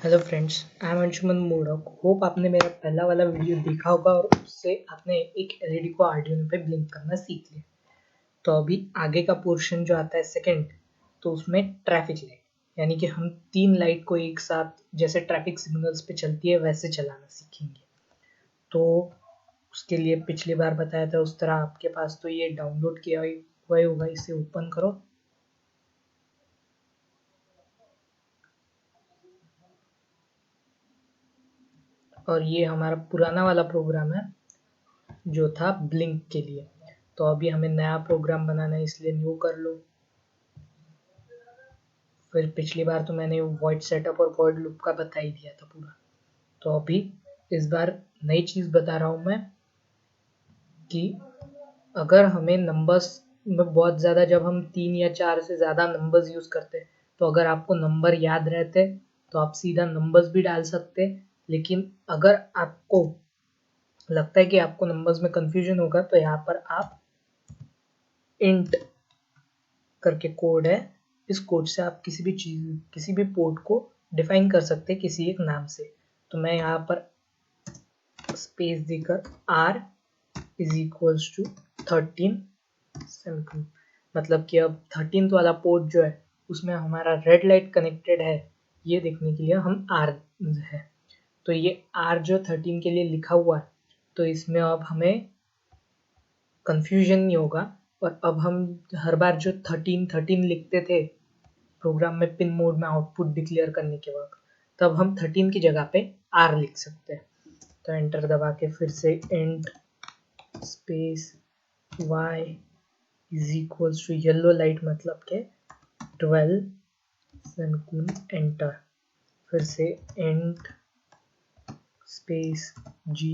Hello friends, I am Anshuman modak. Hope आपने मेरा पहला वाला वीडियो देखा होगा और उससे आपने एक एलईडी को आर्डिनो पे ब्लिंक करना सीख लिया। तो अभी आगे का पोर्शन जो आता है सेकंड, तो उसमें ट्रैफिक लाइट, यानी कि हम 3 लाइट को एक साथ जैसे ट्रैफिक सिग्नल्स पे चलती है वैसे चलाना सीखेंगे। तो उसके लिए पिछली बार बताया था उस तरह आपके पास तो ये डाउनलोड किया हुआ ही होगा। इसे ओपन करो और ये हमारा पुराना वाला प्रोग्राम है जो था ब्लिंक के लिए। तो अभी हमें नया प्रोग्राम बनाना है, इसलिए न्यू कर लो। फिर पिछली बार तो मैंने वॉइड सेटअप और वॉइड लूप का बता ही दिया था पूरा। तो अभी इस बार नई चीज़ बता रहा हूँ मैं कि अगर हमें नंबर्स में बहुत ज़्यादा, जब हम 3 या 4 से ज़्यादा नंबर्स यूज़ करते हैं, तो अगर आपको नंबर याद रहते तो आप सीधा नंबर्स भी डाल सकते। लेकिन अगर आपको लगता है कि आपको नंबर्स में कंफ्यूजन होगा तो यहाँ पर आप इंट करके कोड है, इस कोड से आप किसी भी पोर्ट को डिफाइन कर सकते हैं किसी एक नाम से। तो मैं यहाँ पर स्पेस देकर r is equals to 13 semicolon, मतलब कि अब 13th वाला पोर्ट जो है उसमें हमारा रेड लाइट कनेक्टेड है, ये देखने के लिए हम r है। तो ये r जो 13 के लिए लिखा हुआ है, तो इसमें अब हमें कंफ्यूजन नहीं होगा। और अब हम हर बार जो 13 लिखते थे प्रोग्राम में पिन मोड में आउटपुट डिक्लेयर करने के वक्त, तब हम 13 की जगह पे r लिख सकते हैं। तो एंटर दबा के फिर से int space y is equals to yellow light मतलब के 12 सेमीकोलन एंटर, फिर से int space g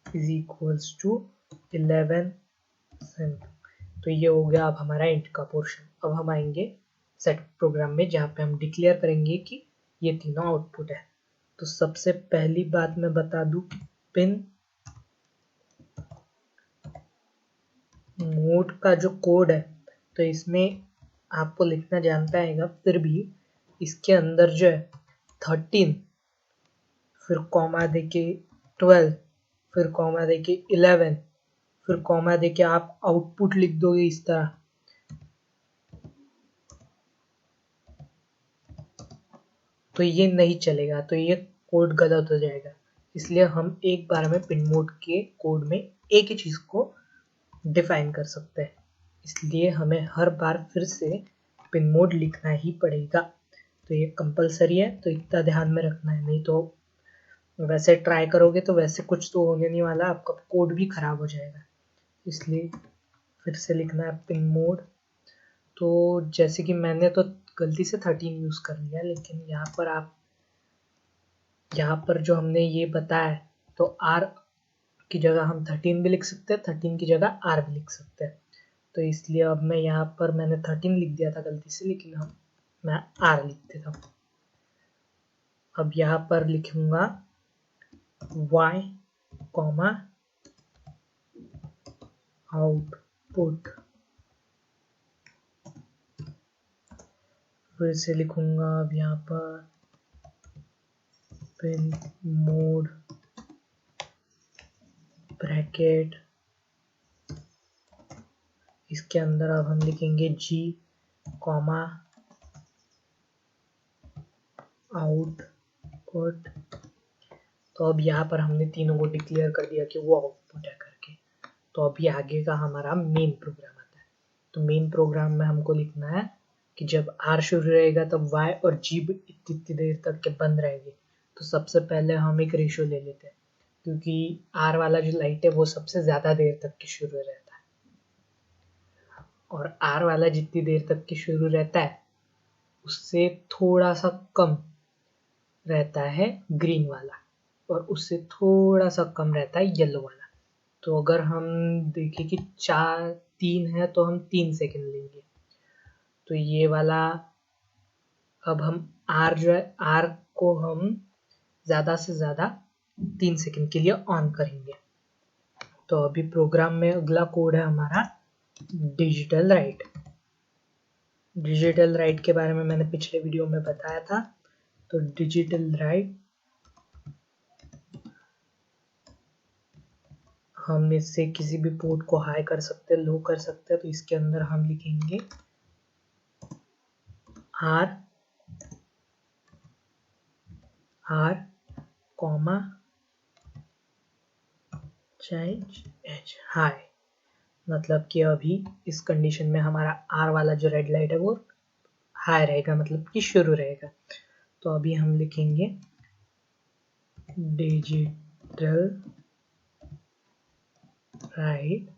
is equals to 11 semicolon. तो ये हो गया अब हमारा इंट का पोर्शन। अब हम आएंगे सेट प्रोग्राम में जहाँ पे हम डिक्लेयर करेंगे कि ये तीनों आउटपुट है। तो सबसे पहली बात मैं बता दूं, पिन मोड का जो कोड है, तो इसमें आपको लिखना जानता है, फिर भी इसके अंदर जो है 13 फिर कॉमा देके 12 फिर कॉमा देके 11 फिर कॉमा देके आप आउटपुट लिख दोगे इस तरह, तो ये नहीं चलेगा, तो ये कोड गलत हो जाएगा। इसलिए हम एक बार में पिन मोड के कोड में एक ही चीज़ को डिफाइन कर सकते हैं, इसलिए हमें हर बार फिर से पिन मोड लिखना ही पड़ेगा। तो ये कंपलसरी है, तो इतना ध्यान में रखना है, नहीं तो वैसे ट्राई करोगे तो वैसे कुछ तो होने नहीं वाला, आपका कोड भी खराब हो जाएगा। इसलिए फिर से लिखना है पिन मोड। तो जैसे कि मैंने तो गलती से 13 यूज़ कर लिया, लेकिन यहाँ पर जो हमने ये बताया है, तो r की जगह हम 13 भी लिख सकते हैं, 13 की जगह r भी लिख सकते हैं। तो इसलिए अब मैं यहाँ पर मैंने 13 लिख दिया था गलती से, लेकिन मैं r लिख देता हूँ। अब यहाँ पर लिखूंगा y कॉमा आउटपुट, फिर से लिखूंगा अब यहाँ पर पिन मोड ब्रैकेट, इसके अंदर अब हम लिखेंगे g कॉमा आउटपुट। तो अब यहाँ पर हमने तीनों को डिक्लेयर कर दिया कि वो आउटपुट है करके। तो अभी आगे का हमारा मेन प्रोग्राम आता है। तो मेन प्रोग्राम में हमको लिखना है कि जब r शुरू रहेगा तब y और g इतनी देर तक के बंद रहेंगे। तो सबसे पहले हम एक रेशियो ले लेते हैं, क्योंकि r वाला जो लाइट है वो सबसे ज़्यादा देर तक के शुरू रहता है, और r वाला जितनी देर तक के शुरू रहता है उससे थोड़ा सा कम रहता है ग्रीन वाला, और उससे थोड़ा सा कम रहता है येलो वाला। तो अगर हम देखें कि 3 है तो हम 3 सेकंड लेंगे। तो ये वाला अब हम R जो है, R को हम ज़्यादा से ज़्यादा 3 सेकंड के लिए ऑन करेंगे। तो अभी प्रोग्राम में अगला कोड है हमारा डिजिटल राइट। डिजिटल राइट के बारे में मैंने पिछले वीडियो में बताया था, तो डिजिटल राइट, हम इससे किसी भी पोर्ट को हाई कर सकते हैं, लो कर सकते हैं। तो इसके अंदर हम लिखेंगे R comma change H high, मतलब कि अभी इस कंडीशन में हमारा आर वाला जो रेड लाइट है वो हाई रहेगा, मतलब कि शुरू रहेगा। तो अभी हम लिखेंगे डिजिटल राइट,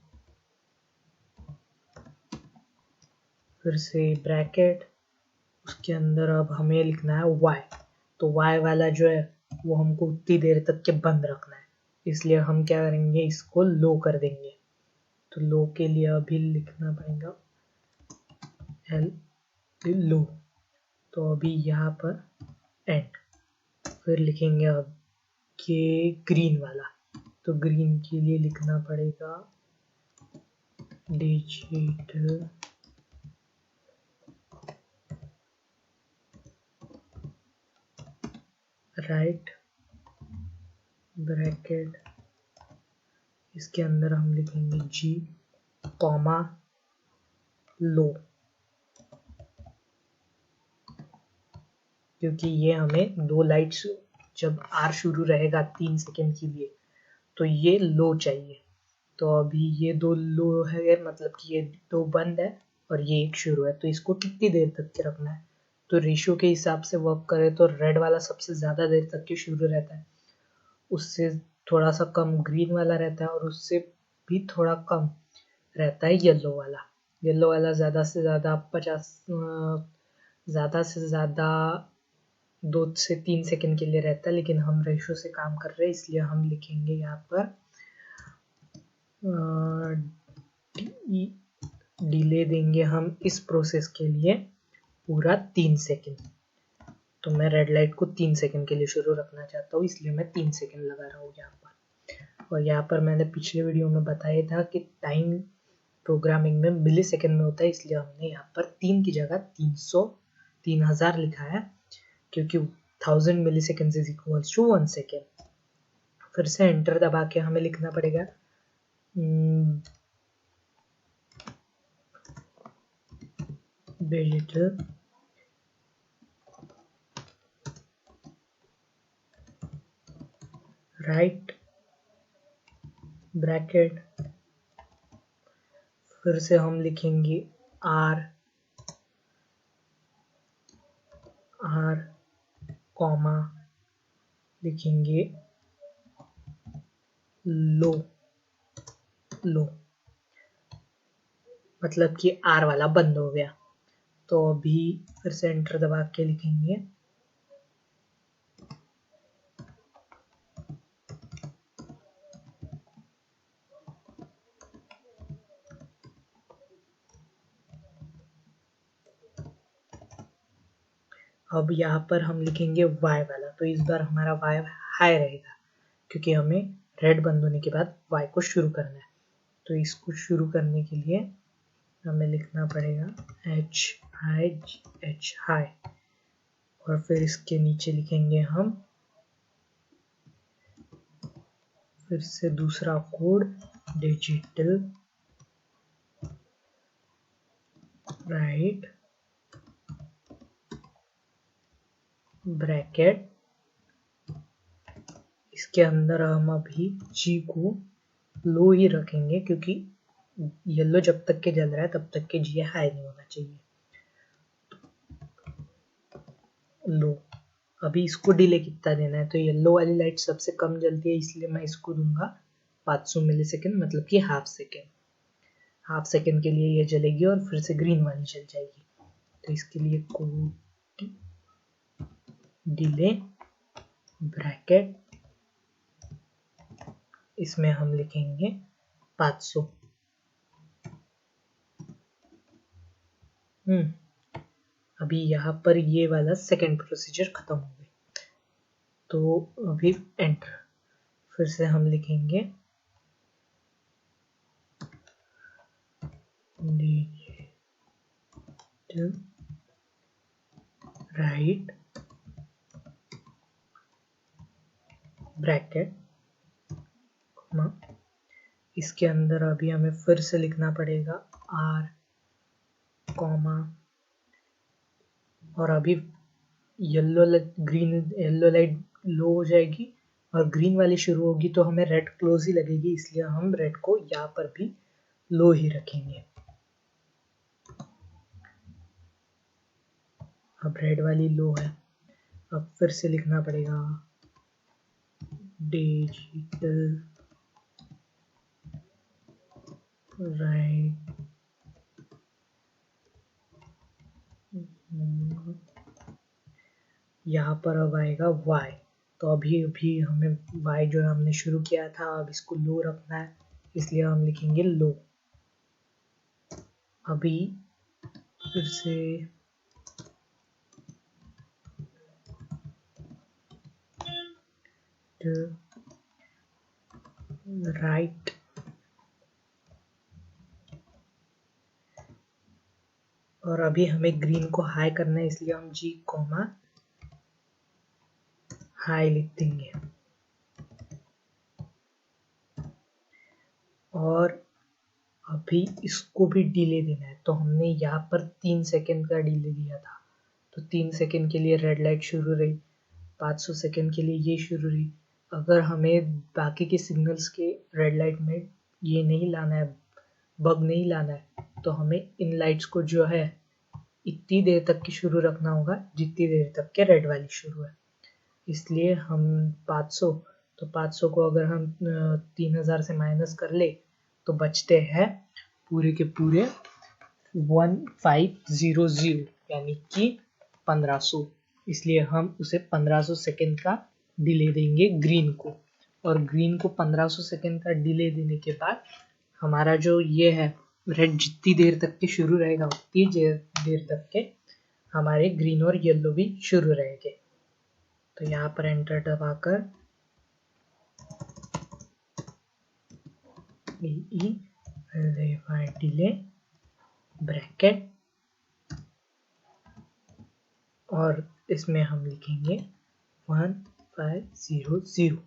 फिर से ब्रैकेट, उसके अंदर अब हमें लिखना है y। तो y वाला जो है वो हमको उतनी देर तक के बंद रखना है, इसलिए हम क्या करेंगे, इसको लो कर देंगे। तो लो के लिए अभी लिखना पड़ेगा एल लो। तो अभी यहाँ पर एंड, फिर लिखेंगे अब ये ग्रीन वाला। तो ग्रीन के लिए लिखना पड़ेगा डिजिटल राइट ब्रैकेट, इसके अंदर हम लिखेंगे जी कॉमा लो, क्योंकि ये हमें दो लाइट्स जब आर शुरू रहेगा 3 सेकेंड के लिए तो ये लो चाहिए। तो अभी ये दो लो है, मतलब कि ये दो बंद है और ये एक शुरू है। तो इसको कितनी देर तक के रखना है, तो रेशियो के हिसाब से वर्क करें तो रेड वाला सबसे ज़्यादा देर तक के शुरू रहता है, उससे थोड़ा सा कम ग्रीन वाला रहता है, और उससे भी थोड़ा कम रहता है येलो वाला। येलो वाला ज़्यादा से ज़्यादा 50, ज़्यादा से ज़्यादा 2 से 3 सेकंड के लिए रहता है, लेकिन हम रेशियो से काम कर रहे हैं इसलिए हम लिखेंगे यहाँ पर डिले देंगे हम इस प्रोसेस के लिए पूरा 3 सेकंड। तो मैं रेड लाइट को 3 सेकंड के लिए शुरू रखना चाहता हूँ, इसलिए मैं 3 सेकंड लगा रहा हूँ यहाँ पर। और यहाँ पर मैंने पिछले वीडियो में बताया था कि टाइम प्रोग्रामिंग में मिली सेकेंड में होता है, इसलिए हमने यहाँ पर 3 की जगह 3000 लिखा है, क्योंकि 1000 milli second is equals to 1 second. फिर से एंटर दबा के हमें लिखना पड़ेगा डिजिटल राइट ब्रैकेट, फिर से हम लिखेंगे आर कॉमा लिखेंगे लो, मतलब कि आर वाला बंद हो गया। तो अभी फिर से एंटर दबा के लिखेंगे अब यहाँ पर हम लिखेंगे y वाला। तो इस बार हमारा y हाई रहेगा, क्योंकि हमें रेड बंद होने के बाद y को शुरू करना है। तो इसको शुरू करने के लिए हमें लिखना पड़ेगा h हाई, और फिर इसके नीचे लिखेंगे हम फिर से दूसरा कोड डिजिटल राइट ब्रैकेट, इसके अंदर हम अभी जी को लो ही रखेंगे, क्योंकि येलो जब तक के जल रहा है तब तक के जी हाई नहीं होना चाहिए। लो, अभी इसको डिले कितना देना है, तो येलो वाली लाइट सबसे कम जलती है, इसलिए मैं इसको दूंगा 500 मिली सेकेंड, मतलब कि हाफ सेकेंड के लिए ये जलेगी और फिर से ग्रीन वाली जल जाएगी। तो इसके लिए कोड डिले ब्रैकेट, इसमें हम लिखेंगे 500। अभी यहाँ पर ये वाला सेकेंड प्रोसीजर खत्म हो गया। तो अभी एंटर, फिर से हम लिखेंगे डिजिटल राइट ब्रैकेट, इसके अंदर अभी हमें फिर से लिखना पड़ेगा आर कॉमा, और अभी येलो लाइट लो हो जाएगी और ग्रीन वाली शुरू होगी तो हमें रेड क्लोज ही लगेगी, इसलिए हम रेड को यहाँ पर भी लो ही रखेंगे। अब रेड वाली लो है, अब फिर से लिखना पड़ेगा डिजिटल राइट यहाँ पर अब आएगा y, तो अभी हमें y जो हमने शुरू किया था अब इसको लो रखना है, इसलिए हम लिखेंगे लो। अभी फिर से राइट, और अभी हमें ग्रीन को हाई करना है, इसलिए हम जी कॉमा हाई लिख देंगे। और अभी इसको भी डिले देना है, तो हमने यहाँ पर 3 सेकेंड का डिले दिया था, तो 3 सेकेंड के लिए रेड लाइट शुरू रही, 500 सेकेंड के लिए ये शुरू रही। अगर हमें बाकी के सिग्नल्स के रेड लाइट में ये नहीं लाना है, बग नहीं लाना है, तो हमें इन लाइट्स को जो है इतनी देर तक की शुरू रखना होगा जितनी देर तक के रेड वाली शुरू है। इसलिए हम 500, तो 500 को अगर हम 3000 से माइनस कर ले तो बचते हैं पूरे के पूरे 1500, यानी कि 1500, इसलिए हम उसे 1500 सेकेंड का डिले देंगे ग्रीन को। और ग्रीन को 1500 सेकेंड का डिले देने के बाद हमारा जो ये है रेड जितनी देर तक के शुरू रहेगा उतनी देर तक के हमारे ग्रीन और येलो भी शुरू रहेंगे। तो यहाँ पर एंटर दबाकर डिले ब्रैकेट, और इसमें हम लिखेंगे 1500।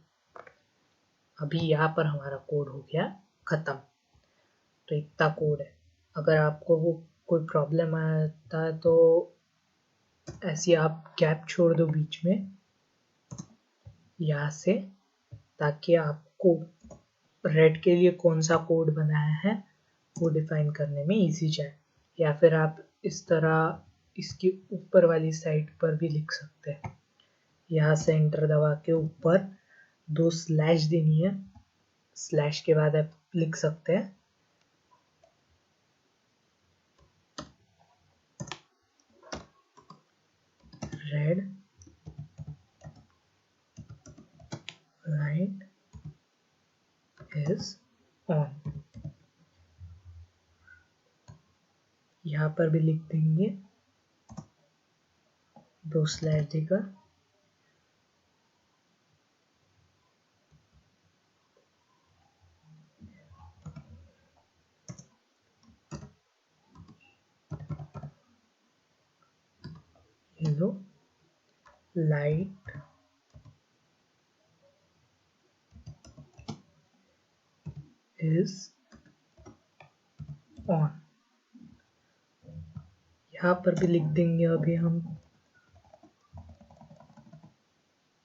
अभी यहाँ पर हमारा कोड हो गया खत्म। तो इतना कोड है, अगर आपको वो कोई प्रॉब्लम आता है तो ऐसे आप गैप छोड़ दो बीच में यहाँ से, ताकि आपको रेड के लिए कौन सा कोड बनाया है वो डिफाइन करने में इजी जाए। या फिर आप इस तरह इसके ऊपर वाली साइड पर भी लिख सकते हैं, यहाँ से एंटर दबा के ऊपर 2 स्लैश देनी है, स्लैश के बाद आप लिख सकते हैं रेड लाइट इज ऑन, यहाँ पर भी लिख देंगे 2 स्लैश देकर येलो लाइट इज ऑन, यहाँ पर भी लिख देंगे अभी हम,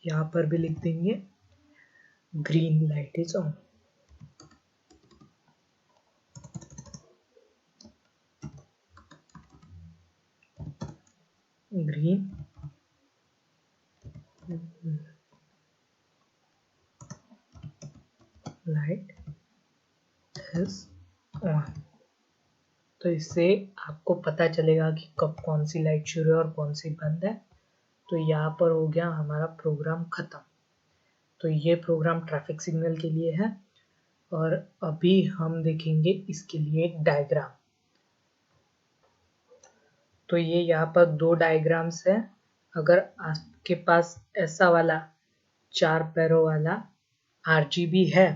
यहाँ पर भी लिख देंगे green light is on. Green light is on, तो इससे आपको पता चलेगा कि कब कौन सी लाइट शुरू है और कौन सी बंद है। तो यहाँ पर हो गया हमारा प्रोग्राम खत्म। तो ये प्रोग्राम ट्रैफिक सिग्नल के लिए है, और अभी हम देखेंगे इसके लिए एक डायग्राम। तो ये यहाँ पर 2 डायग्राम्स है। अगर आपके पास ऐसा वाला 4 पैरों वाला RGB है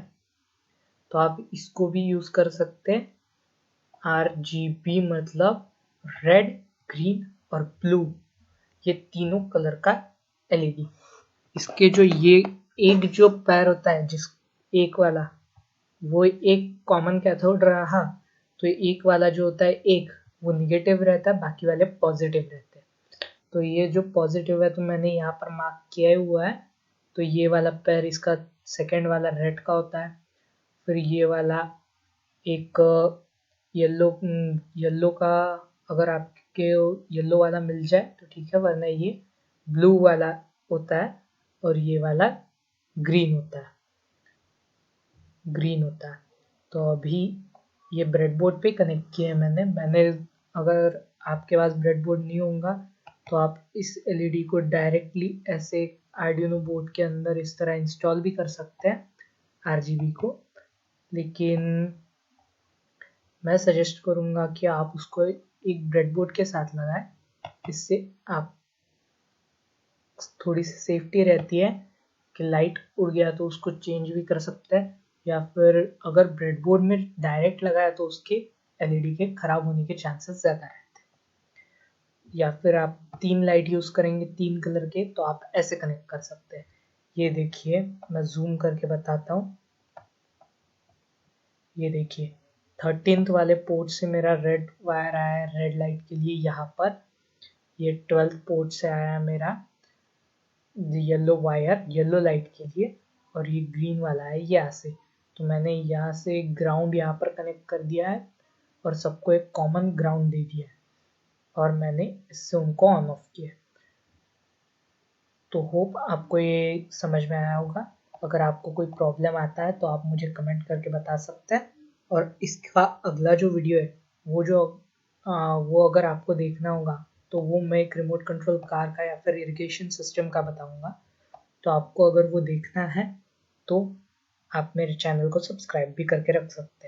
तो आप इसको भी यूज कर सकते हैं। RGB मतलब रेड, ग्रीन और ब्लू, ये तीनों कलर का LED। इसके जो ये एक जो पैर होता है जिस एक वाला, वो एक कॉमन कैथोड रहा, तो एक वाला जो होता है एक, वो निगेटिव रहता है, बाकी वाले पॉजिटिव रहते हैं। तो ये जो पॉजिटिव है तो मैंने यहाँ पर मार्क किया हुआ है। तो ये वाला पैर इसका सेकेंड वाला रेड का होता है, फिर ये वाला एक येलो येलो का, अगर आपके येलो वाला मिल जाए तो ठीक है, वरना ये ब्लू वाला होता है, और ये वाला ग्रीन होता है, तो अभी ये ब्रेडबोर्ड पे कनेक्ट किया है मैंने अगर आपके पास ब्रेडबोर्ड नहीं होगा तो आप इस एलईडी को डायरेक्टली ऐसे आर्डिनो बोर्ड के अंदर इस तरह इंस्टॉल भी कर सकते हैं आरजीबी को, लेकिन मैं सजेस्ट करूँगा कि आप उसको एक ब्रेडबोर्ड के साथ लगाएं। इससे आप थोड़ी सी सेफ्टी रहती है कि लाइट उड़ गया तो उसको चेंज भी कर सकते हैं, या फिर अगर ब्रेडबोर्ड में डायरेक्ट लगाया तो उसके एलईडी के खराब होने के चांसेस ज़्यादा रहते हैं। या फिर आप 3 लाइट यूज़ करेंगे 3 कलर के, तो आप ऐसे कनेक्ट कर सकते हैं। ये देखिए, मैं जूम करके बताता हूँ। ये देखिए 13th वाले पोर्ट से मेरा रेड वायर आया है रेड लाइट के लिए यहाँ पर, ये 12th पोर्ट से आया है मेरा येलो वायर येलो लाइट के लिए, और ये ग्रीन वाला है यहाँ से। तो मैंने यहाँ से ग्राउंड यहाँ पर कनेक्ट कर दिया है और सबको एक कॉमन ग्राउंड दे दिया है, और मैंने इससे उनको ऑन ऑफ किया। तो होप आपको ये समझ में आया होगा। अगर आपको कोई प्रॉब्लम आता है तो आप मुझे कमेंट करके बता सकते हैं, और इसका अगला जो वीडियो है वो अगर आपको देखना होगा तो वो मैं एक रिमोट कंट्रोल कार का या फिर इरिगेशन सिस्टम का बताऊंगा। तो आपको अगर वो देखना है तो आप मेरे चैनल को सब्सक्राइब भी करके रख सकते हैं।